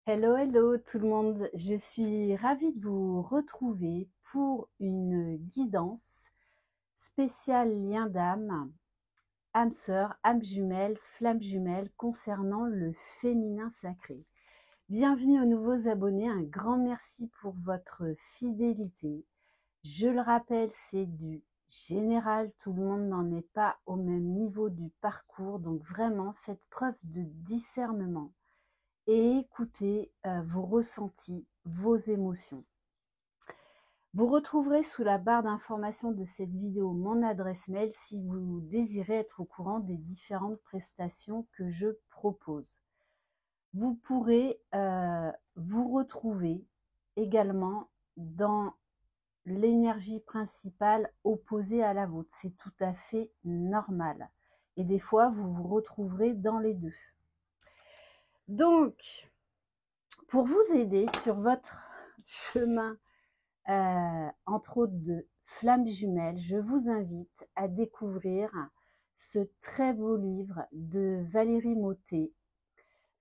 Hello, hello tout le monde, je suis ravie de vous retrouver pour une guidance spéciale lien d'âme, âme sœur, âme jumelle, flamme jumelle concernant le féminin sacré. Bienvenue aux nouveaux abonnés, un grand merci pour votre fidélité. Je le rappelle, c'est du général, tout le monde n'en est pas au même niveau du parcours, donc vraiment faites preuve de discernement et écoutez vos ressentis, vos émotions. Vous retrouverez sous la barre d'information de cette vidéo mon adresse mail si vous désirez être au courant des différentes prestations que je propose. Vous pourrez vous retrouver également dans l'énergie principale opposée à la vôtre. C'est tout à fait normal. Et des fois, vous vous retrouverez dans les deux. Donc, pour vous aider sur votre chemin, entre autres de flammes jumelles, je vous invite à découvrir ce très beau livre de Valérie Mottet,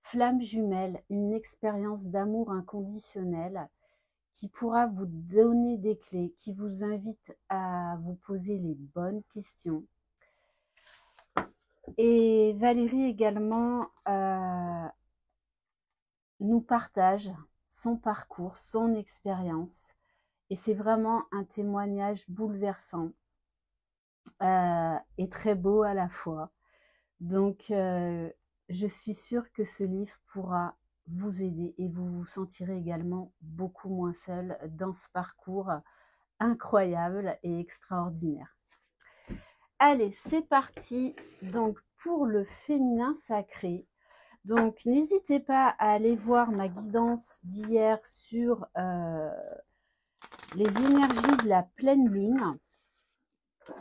Flammes jumelles, une expérience d'amour inconditionnel, qui pourra vous donner des clés, qui vous invite à vous poser les bonnes questions. Et Valérie également nous partage son parcours, son expérience. Et c'est vraiment un témoignage bouleversant et très beau à la fois. Donc, je suis sûre que ce livre pourra vous aider et vous vous sentirez également beaucoup moins seul dans ce parcours incroyable et extraordinaire. Allez, c'est parti. Donc, pour le féminin sacré, donc n'hésitez pas à aller voir ma guidance d'hier sur les énergies de la pleine lune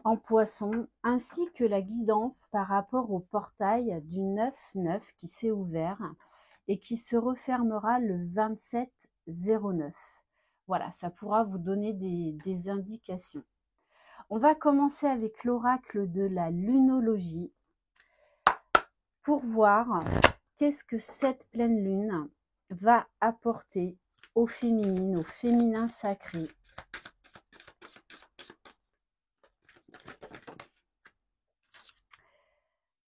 en Poisson, ainsi que la guidance par rapport au portail du 9-9 qui s'est ouvert et qui se refermera le 27-09. Voilà, ça pourra vous donner des indications. On va commencer avec l'oracle de la lunologie pour voir qu'est-ce que cette pleine lune va apporter aux féminines, au féminin sacré.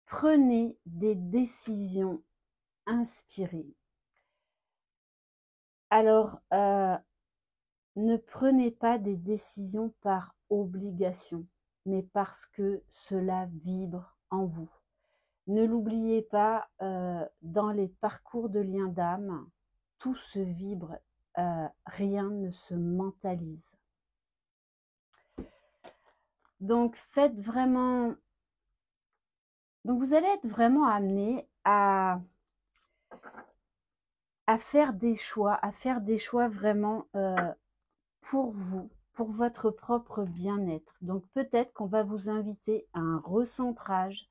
Prenez des décisions inspirées. Alors, ne prenez pas des décisions par obligation, mais parce que cela vibre en vous. Ne l'oubliez pas, dans les parcours de lien d'âme, tout se vibre, rien ne se mentalise. Donc, faites vraiment... Donc, vous allez être vraiment amené à faire des choix, vraiment pour vous, pour votre propre bien-être. Donc peut-être qu'on va vous inviter à un recentrage,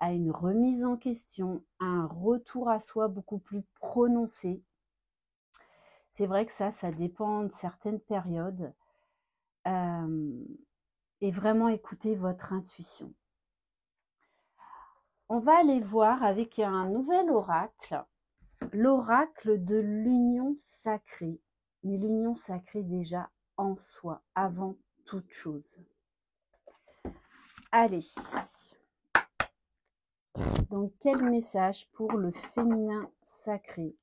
à une remise en question, à un retour à soi beaucoup plus prononcé. C'est vrai que ça dépend de certaines périodes. Et vraiment écouter votre intuition. On va aller voir avec un nouvel oracle, l'oracle de l'union sacrée. Mais l'union sacrée déjà en soi, avant toute chose. Allez. Donc, quel message pour le féminin sacré?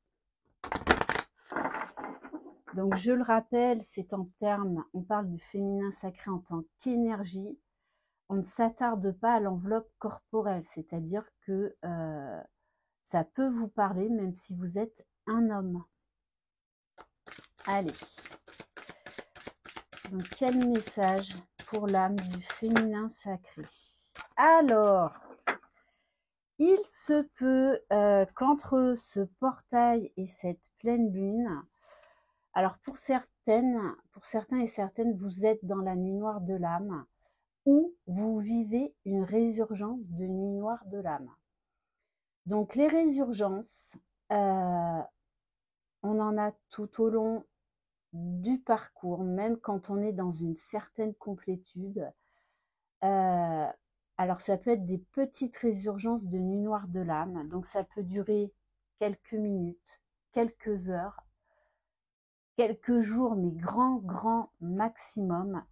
Donc, je le rappelle, c'est en termes, on parle du féminin sacré en tant qu'énergie. On ne s'attarde pas à l'enveloppe corporelle, c'est-à-dire que ça peut vous parler même si vous êtes un homme. Allez. Donc, quel message pour l'âme du féminin sacré? Alors, il se peut qu'entre ce portail et cette pleine lune, alors pour certains et certaines, vous êtes dans la nuit noire de l'âme ou vous vivez une résurgence de nuit noire de l'âme. Donc les résurgences, on en a tout au long du parcours, même quand on est dans une certaine complétude. Alors ça peut être des petites résurgences de nuit noire de l'âme, donc ça peut durer quelques minutes, quelques heures, quelques jours, mais grand maximum,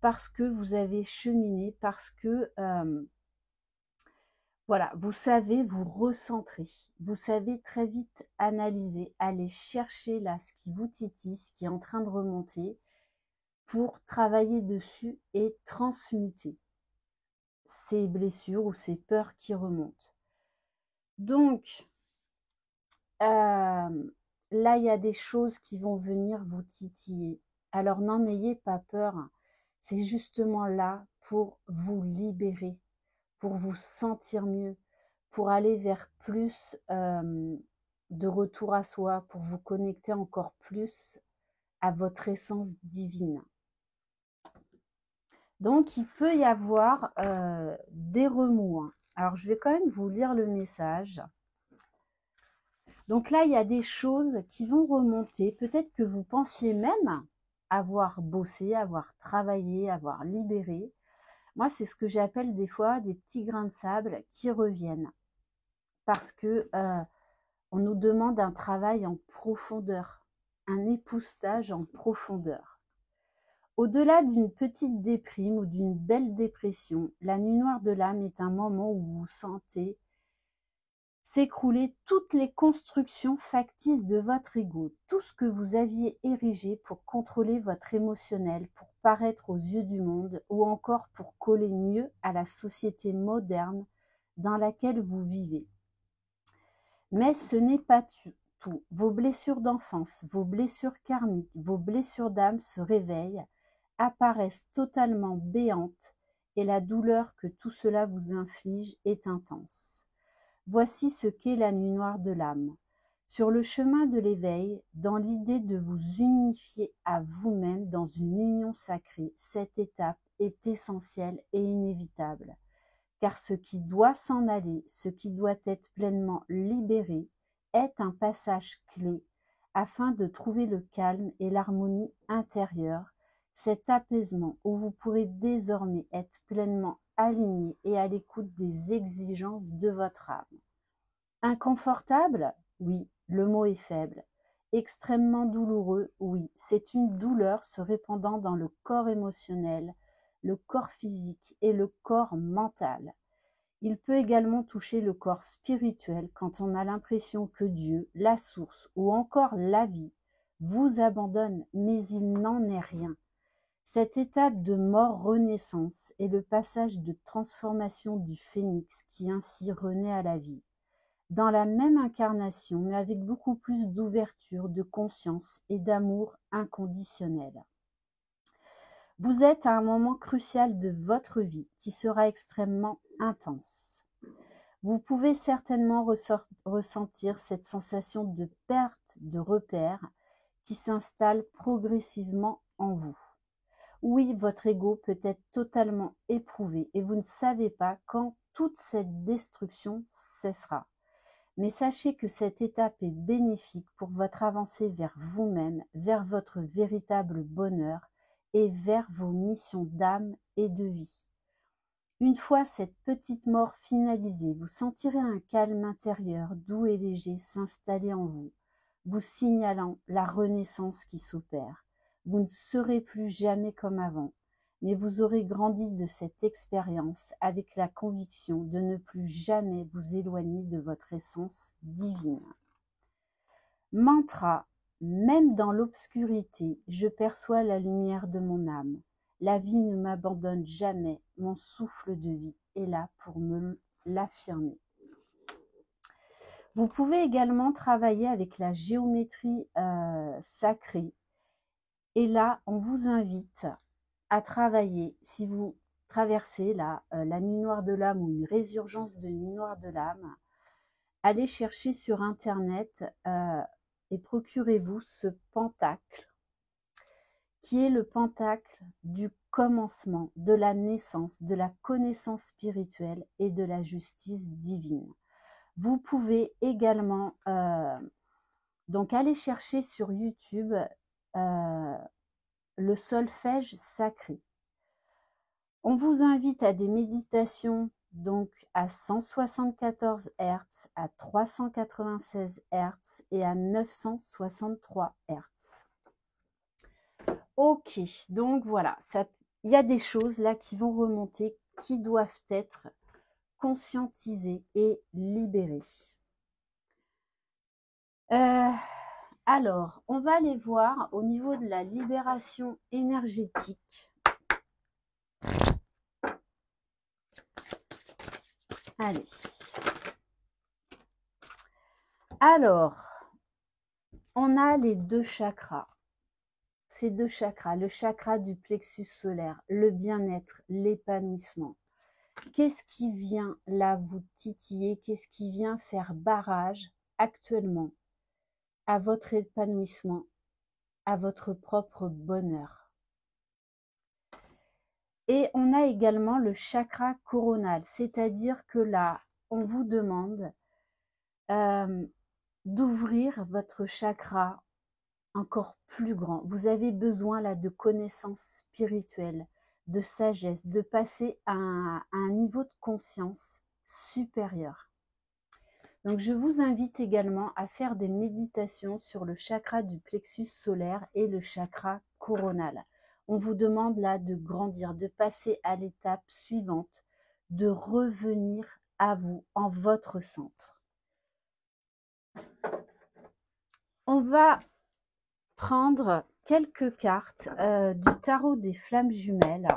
parce que vous avez cheminé, parce que voilà, vous savez vous recentrer, vous savez très vite analyser, aller chercher là ce qui vous titille, ce qui est en train de remonter, pour travailler dessus et transmuter ces blessures ou ces peurs qui remontent. Donc, là, il y a des choses qui vont venir vous titiller. Alors, n'en ayez pas peur. C'est justement là pour vous libérer, pour vous sentir mieux, pour aller vers plus de retour à soi, pour vous connecter encore plus à votre essence divine. Donc, il peut y avoir des remous, hein. Alors, je vais quand même vous lire le message. Donc là, il y a des choses qui vont remonter. Peut-être que vous pensiez même avoir bossé, avoir travaillé, avoir libéré. Moi, c'est ce que j'appelle des fois des petits grains de sable qui reviennent. Parce que on nous demande un travail en profondeur, un époussetage en profondeur. Au-delà d'une petite déprime ou d'une belle dépression, la nuit noire de l'âme est un moment où vous sentez s'écrouler toutes les constructions factices de votre ego, tout ce que vous aviez érigé pour contrôler votre émotionnel, pour paraître aux yeux du monde ou encore pour coller mieux à la société moderne dans laquelle vous vivez. Mais ce n'est pas tout. Vos blessures d'enfance, vos blessures karmiques, vos blessures d'âme se réveillent, apparaissent totalement béantes et la douleur que tout cela vous inflige est intense. Voici ce qu'est la nuit noire de l'âme. Sur le chemin de l'éveil, dans l'idée de vous unifier à vous-même dans une union sacrée, cette étape est essentielle et inévitable. Car ce qui doit s'en aller, ce qui doit être pleinement libéré, est un passage clé afin de trouver le calme et l'harmonie intérieure, cet apaisement où vous pourrez désormais être pleinement aligné et à l'écoute des exigences de votre âme. Inconfortable? Oui, le mot est faible. Extrêmement douloureux? Oui, c'est une douleur se répandant dans le corps émotionnel, le corps physique et le corps mental. Il peut également toucher le corps spirituel quand on a l'impression que Dieu, la source ou encore la vie vous abandonne, mais il n'en est rien. Cette étape de mort-renaissance est le passage de transformation du phénix qui ainsi renaît à la vie, dans la même incarnation, mais avec beaucoup plus d'ouverture, de conscience et d'amour inconditionnel. Vous êtes à un moment crucial de votre vie qui sera extrêmement intense. Vous pouvez certainement ressentir cette sensation de perte de repères qui s'installe progressivement en vous. Oui, votre ego peut être totalement éprouvé et vous ne savez pas quand toute cette destruction cessera. Mais sachez que cette étape est bénéfique pour votre avancée vers vous-même, vers votre véritable bonheur et vers vos missions d'âme et de vie. Une fois cette petite mort finalisée, vous sentirez un calme intérieur doux et léger s'installer en vous, vous signalant la renaissance qui s'opère. Vous ne serez plus jamais comme avant, mais vous aurez grandi de cette expérience avec la conviction de ne plus jamais vous éloigner de votre essence divine. Mantra: même dans l'obscurité, je perçois la lumière de mon âme. La vie ne m'abandonne jamais, mon souffle de vie est là pour me l'affirmer. Vous pouvez également travailler avec la géométrie sacrée. Et là, on vous invite à travailler, si vous traversez la nuit noire de l'âme ou une résurgence de nuit noire de l'âme, allez chercher sur Internet et procurez-vous ce pentacle, qui est le pentacle du commencement, de la naissance, de la connaissance spirituelle et de la justice divine. Vous pouvez également donc aller chercher sur YouTube le solfège sacré. On vous invite à des méditations donc à 174 Hz, à 396 Hz et à 963 Hz. Ok, donc voilà, il y a des choses là qui vont remonter, qui doivent être conscientisées et libérées. Alors, on va aller voir au niveau de la libération énergétique. Allez. Alors, on a les deux chakras. Ces deux chakras, le chakra du plexus solaire, le bien-être, l'épanouissement. Qu'est-ce qui vient là vous titiller? Qu'est-ce qui vient faire barrage actuellement à votre épanouissement, à votre propre bonheur? Et on a également le chakra coronal, c'est-à-dire que là, on vous demande d'ouvrir votre chakra encore plus grand. Vous avez besoin là de connaissances spirituelles, de sagesse, de passer à un niveau de conscience supérieur. Donc je vous invite également à faire des méditations sur le chakra du plexus solaire et le chakra coronal. On vous demande là de grandir, de passer à l'étape suivante, de revenir à vous, en votre centre. On va prendre quelques cartes du tarot des flammes jumelles.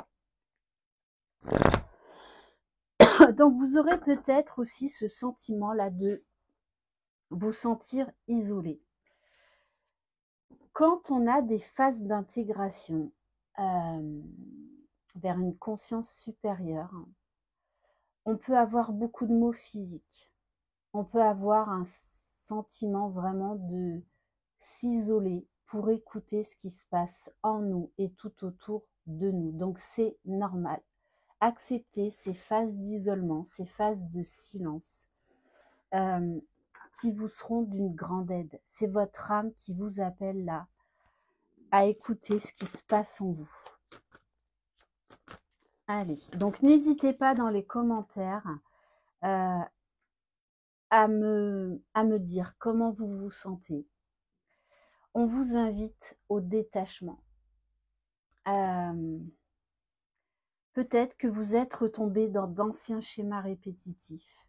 Donc vous aurez peut-être aussi ce sentiment-là de vous sentir isolé. Quand on a des phases d'intégration vers une conscience supérieure, on peut avoir beaucoup de maux physiques. On peut avoir un sentiment vraiment de s'isoler pour écouter ce qui se passe en nous et tout autour de nous. Donc c'est normal. Acceptez ces phases d'isolement, ces phases de silence qui vous seront d'une grande aide. C'est votre âme qui vous appelle là à écouter ce qui se passe en vous. Allez, donc n'hésitez pas dans les commentaires à me dire comment vous vous sentez. On vous invite au détachement. Peut-être que vous êtes retombé dans d'anciens schémas répétitifs.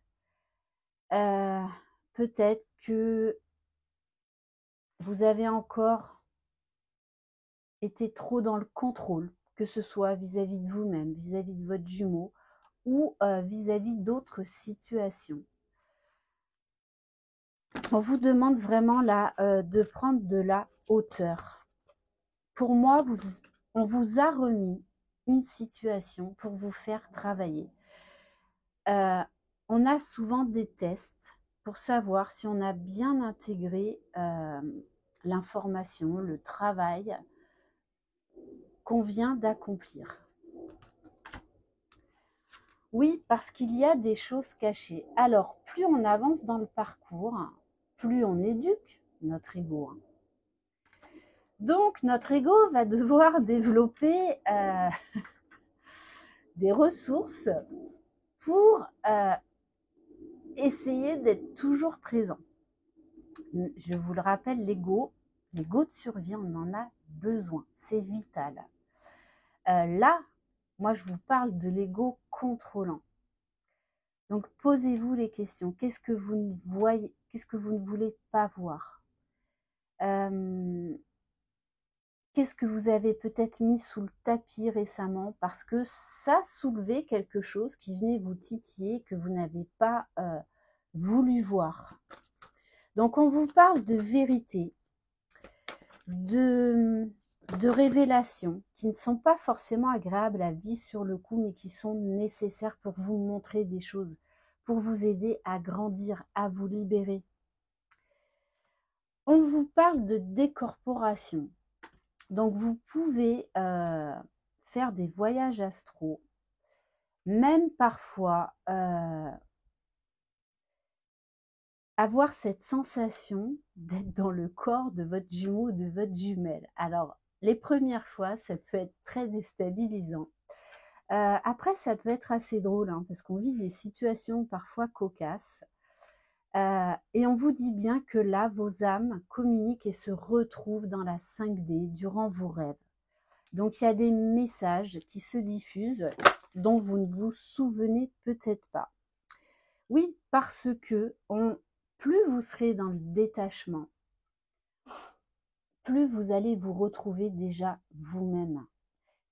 Peut-être que vous avez encore été trop dans le contrôle, que ce soit vis-à-vis de vous-même, vis-à-vis de votre jumeau ou vis-à-vis d'autres situations. On vous demande vraiment là de prendre de la hauteur. Pour moi, on vous a remis une situation pour vous faire travailler. On a souvent des tests pour savoir si on a bien intégré l'information, le travail qu'on vient d'accomplir. Oui, parce qu'il y a des choses cachées. Alors, plus on avance dans le parcours, plus on éduque notre ego. Donc, notre ego va devoir développer des ressources pour essayer d'être toujours présent. Je vous le rappelle, l'ego de survie, on en a besoin, c'est vital. Là, moi je vous parle de l'ego contrôlant. Donc posez-vous les questions. Qu'est-ce que vous ne voyez, qu'est-ce que vous ne voulez pas voir? Qu'est-ce que vous avez peut-être mis sous le tapis récemment parce que ça soulevait quelque chose qui venait vous titiller, que vous n'avez pas voulu voir. Donc on vous parle de vérité, de révélations qui ne sont pas forcément agréables à vivre sur le coup, mais qui sont nécessaires pour vous montrer des choses, pour vous aider à grandir, à vous libérer. On vous parle de décorporation. Donc vous pouvez faire des voyages astraux, même parfois avoir cette sensation d'être dans le corps de votre jumeau ou de votre jumelle. Alors, les premières fois, ça peut être très déstabilisant. Après, ça peut être assez drôle, hein, parce qu'on vit des situations parfois cocasses. Et on vous dit bien que là, vos âmes communiquent et se retrouvent dans la 5D durant vos rêves. Donc, il y a des messages qui se diffusent dont vous ne vous souvenez peut-être pas. Oui, parce que plus vous serez dans le détachement, plus vous allez vous retrouver déjà vous-même.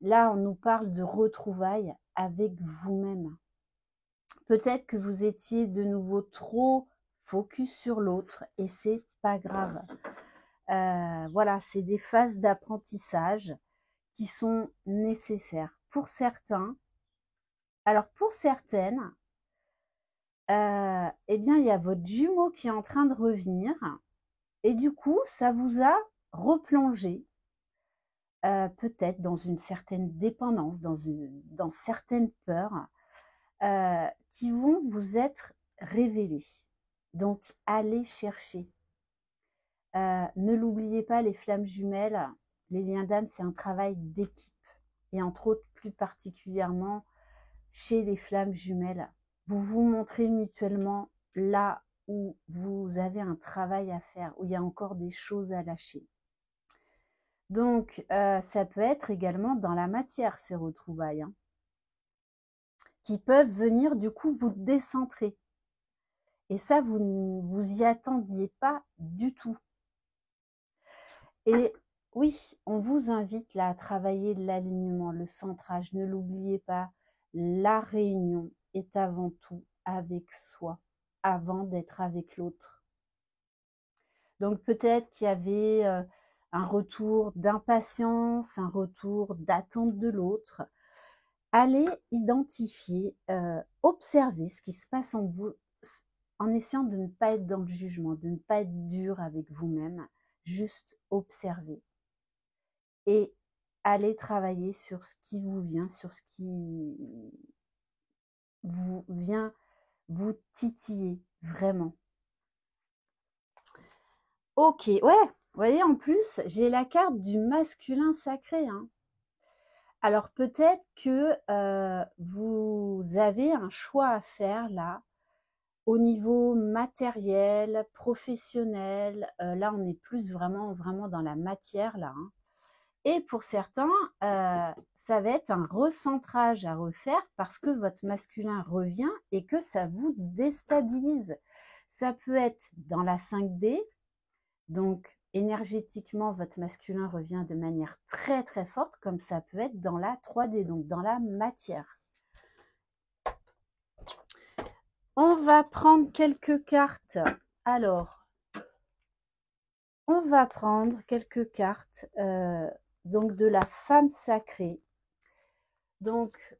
Là, on nous parle de retrouvailles avec vous-même. Peut-être que vous étiez de nouveau trop focus sur l'autre et c'est pas grave. Voilà, c'est des phases d'apprentissage qui sont nécessaires. Pour certains, alors pour certaines, eh bien, il y a votre jumeau qui est en train de revenir et du coup, ça vous a replongé peut-être dans une certaine dépendance, dans certaines peurs qui vont vous être révélées. Donc, allez chercher. Ne l'oubliez pas, les flammes jumelles, les liens d'âme, c'est un travail d'équipe. Et entre autres, plus particulièrement, chez les flammes jumelles, vous vous montrez mutuellement là où vous avez un travail à faire, où il y a encore des choses à lâcher. Donc, ça peut être également dans la matière, ces retrouvailles, hein, qui peuvent venir du coup vous décentrer. Et ça, vous ne vous y attendiez pas du tout. Et oui, on vous invite là à travailler l'alignement, le centrage. Ne l'oubliez pas, la réunion est avant tout avec soi, avant d'être avec l'autre. Donc peut-être qu'il y avait un retour d'impatience, un retour d'attente de l'autre. Allez identifier, observer ce qui se passe en vous, en essayant de ne pas être dans le jugement, de ne pas être dur avec vous-même, juste observer. Et allez travailler sur ce qui vous vient, sur ce qui vous vient vous titiller vraiment. Ok, ouais, vous voyez, en plus, j'ai la carte du masculin sacré, hein. Alors peut-être que vous avez un choix à faire là, au niveau matériel, professionnel. Là, on est plus vraiment dans la matière là, hein. Et pour certains, ça va être un recentrage à refaire parce que votre masculin revient et que ça vous déstabilise. Ça peut être dans la 5D, donc énergétiquement, votre masculin revient de manière très très forte, comme ça peut être dans la 3D, donc dans la matière. On va prendre quelques cartes. Alors, on va prendre quelques cartes donc de la femme sacrée. Donc,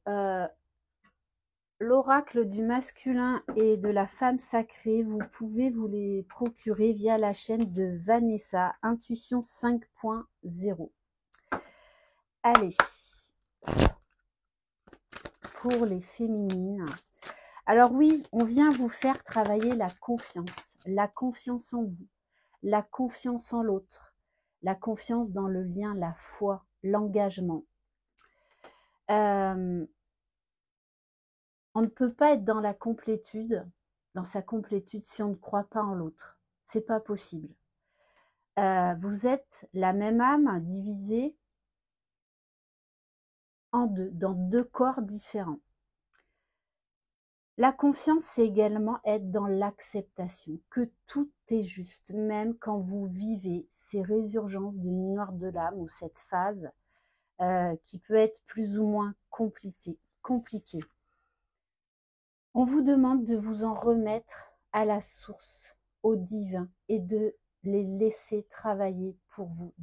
l'oracle du masculin et de la femme sacrée, vous pouvez vous les procurer via la chaîne de Vanessa, Intuition 5.0. Allez, pour les féminines. Alors oui, on vient vous faire travailler la confiance en vous, la confiance en l'autre, la confiance dans le lien, la foi, l'engagement. On ne peut pas être dans la complétude, dans sa complétude, si on ne croit pas en l'autre. C'est pas possible. Vous êtes la même âme divisée en deux, dans deux corps différents. La confiance, c'est également être dans l'acceptation, que tout est juste, même quand vous vivez ces résurgences de nuit noire de l'âme ou cette phase qui peut être plus ou moins compliquée. On vous demande de vous en remettre à la source, au divin, et de les laisser travailler pour vous,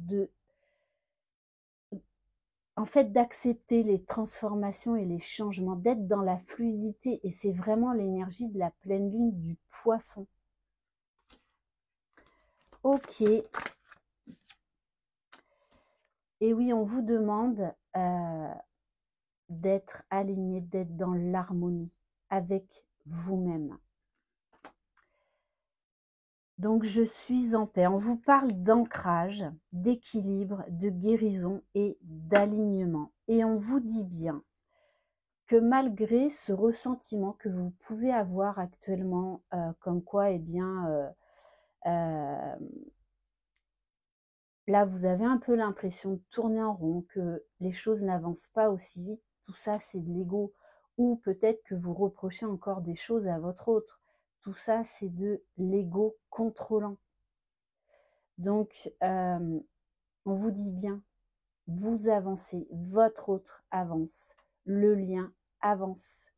en fait, d'accepter les transformations et les changements, d'être dans la fluidité. Et c'est vraiment l'énergie de la pleine lune du poisson. Ok. Et oui, on vous demande d'être aligné, d'être dans l'harmonie avec vous-même. Donc, je suis en paix. On vous parle d'ancrage, d'équilibre, de guérison et d'alignement. Et on vous dit bien, que malgré ce ressentiment que vous pouvez avoir actuellement, comme quoi, eh bien, là, vous avez un peu l'impression de tourner en rond, que les choses n'avancent pas aussi vite. Tout ça, c'est de l'ego. Ou peut-être que vous reprochez encore des choses à votre autre. Tout ça, c'est de l'ego contrôlant. Donc, on vous dit bien, vous avancez, votre autre avance, le lien avance.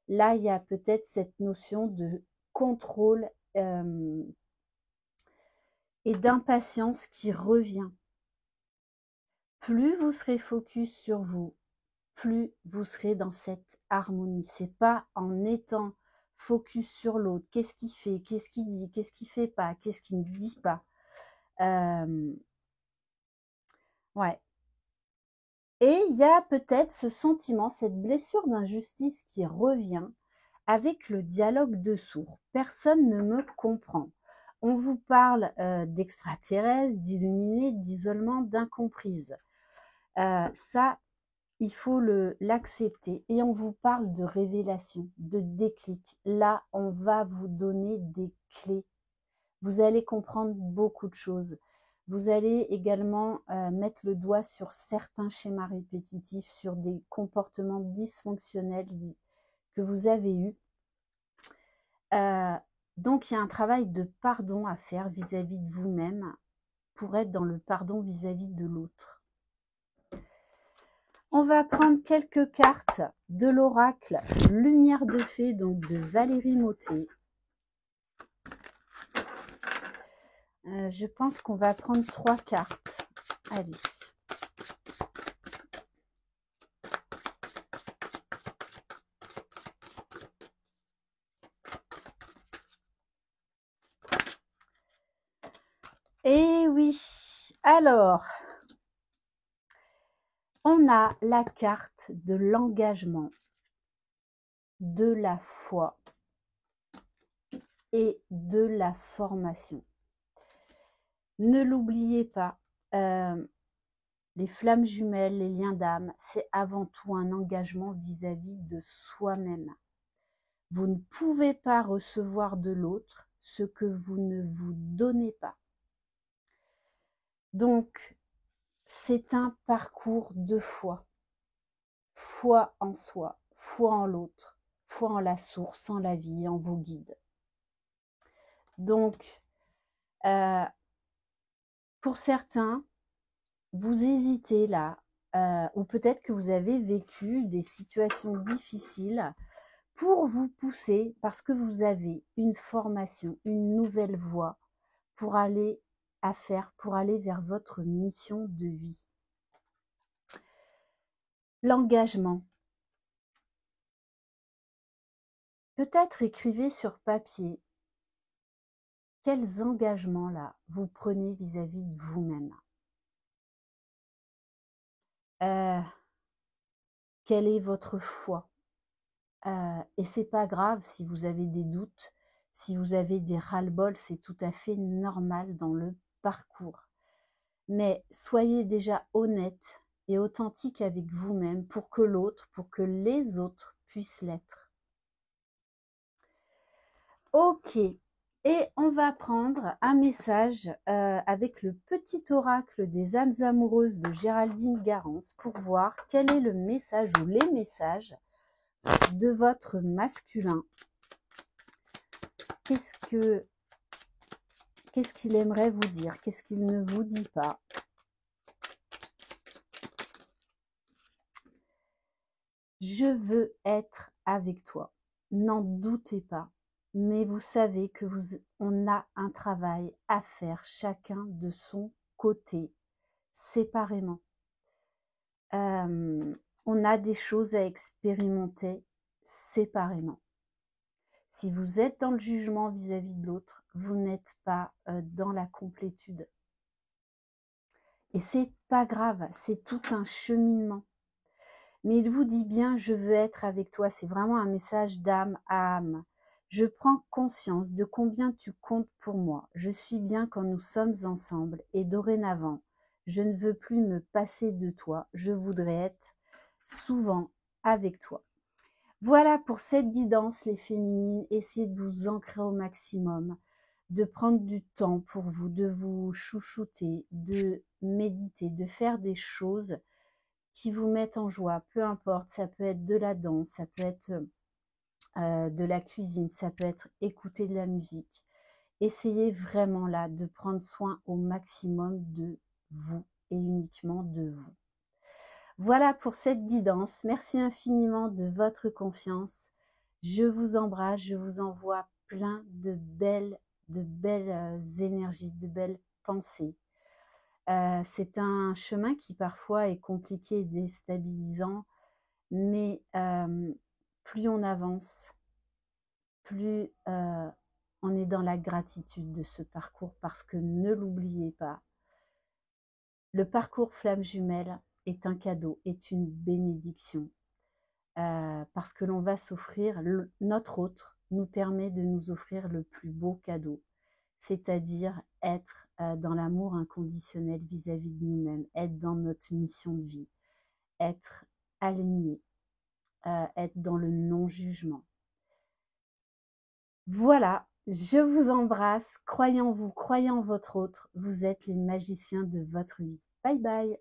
Là, il y a peut-être cette notion de contrôle et d'impatience qui revient. Plus vous serez focus sur vous, plus vous serez dans cette harmonie. C'est pas en étant focus sur l'autre, qu'est-ce qu'il fait, qu'est-ce qu'il dit, qu'est-ce qu'il fait pas, qu'est-ce qu'il ne dit pas. Ouais. Et il y a peut-être ce sentiment, cette blessure d'injustice qui revient avec le dialogue de sourds. Personne ne me comprend. On vous parle d'extraterrestres, d'illuminés, d'isolement, d'incomprises. Ça, il faut l'accepter. Et on vous parle de révélation, de déclic. Là, on va vous donner des clés. Vous allez comprendre beaucoup de choses. Vous allez également mettre le doigt sur certains schémas répétitifs, sur des comportements dysfonctionnels que vous avez eus. Donc, il y a un travail de pardon à faire vis-à-vis de vous-même pour être dans le pardon vis-à-vis de l'autre. On va prendre quelques cartes de l'oracle Lumière de Fée, donc de Valérie Mottet. Je pense qu'on va prendre 3 cartes. Allez. Et oui, alors, on a la carte de l'engagement, de la foi et de la formation. Ne l'oubliez pas, les flammes jumelles, les liens d'âme, c'est avant tout un engagement vis-à-vis de soi-même. Vous ne pouvez pas recevoir de l'autre ce que vous ne vous donnez pas. Donc, c'est un parcours de foi. Foi en soi, foi en l'autre, foi en la source, en la vie, en vos guides. Donc, pour certains, vous hésitez là, ou peut-être que vous avez vécu des situations difficiles pour vous pousser, parce que vous avez une formation, une nouvelle voie pour aller pour aller vers votre mission de vie. L'engagement. Peut-être écrivez sur papier quels engagements là vous prenez vis-à-vis de vous-même. Quelle est votre foi? Et c'est pas grave si vous avez des doutes, si vous avez des ras-le-bol, c'est tout à fait normal dans le parcours. Mais soyez déjà honnête et authentique avec vous-même pour que l'autre, pour que les autres puissent l'être. Ok, et on va prendre un message avec le petit oracle des âmes amoureuses de Géraldine Garance pour voir quel est le message ou les messages de votre masculin. Qu'est-ce qu'il aimerait vous dire? Qu'est-ce qu'il ne vous dit pas? Je veux être avec toi. N'en doutez pas. Mais vous savez que on a un travail à faire chacun de son côté, séparément. On a des choses à expérimenter séparément. Si vous êtes dans le jugement vis-à-vis de l'autre, vous n'êtes pas dans la complétude. Et c'est pas grave, c'est tout un cheminement. Mais il vous dit bien, je veux être avec toi. C'est vraiment un message d'âme à âme. Je prends conscience de combien tu comptes pour moi. Je suis bien quand nous sommes ensemble et dorénavant, je ne veux plus me passer de toi. Je voudrais être souvent avec toi. Voilà pour cette guidance, les féminines. Essayez de vous ancrer au maximum, de prendre du temps pour vous, de vous chouchouter, de méditer, de faire des choses qui vous mettent en joie, peu importe, ça peut être de la danse, ça peut être de la cuisine, ça peut être écouter de la musique. Essayez vraiment là de prendre soin au maximum de vous et uniquement de vous. Voilà pour cette guidance. Merci infiniment de votre confiance. Je vous embrasse, je vous envoie plein de belles énergies, de belles pensées. C'est un chemin qui parfois est compliqué et déstabilisant, mais plus on avance, plus on est dans la gratitude de ce parcours, parce que ne l'oubliez pas, le parcours flamme jumelle est un cadeau, est une bénédiction, parce que l'on va s'offrir, notre autre nous permet de nous offrir le plus beau cadeau, c'est-à-dire être dans l'amour inconditionnel vis-à-vis de nous-mêmes, être dans notre mission de vie, être aligné, être dans le non-jugement. Voilà, je vous embrasse, croyez en vous, croyez en votre autre, vous êtes les magiciens de votre vie. Bye bye.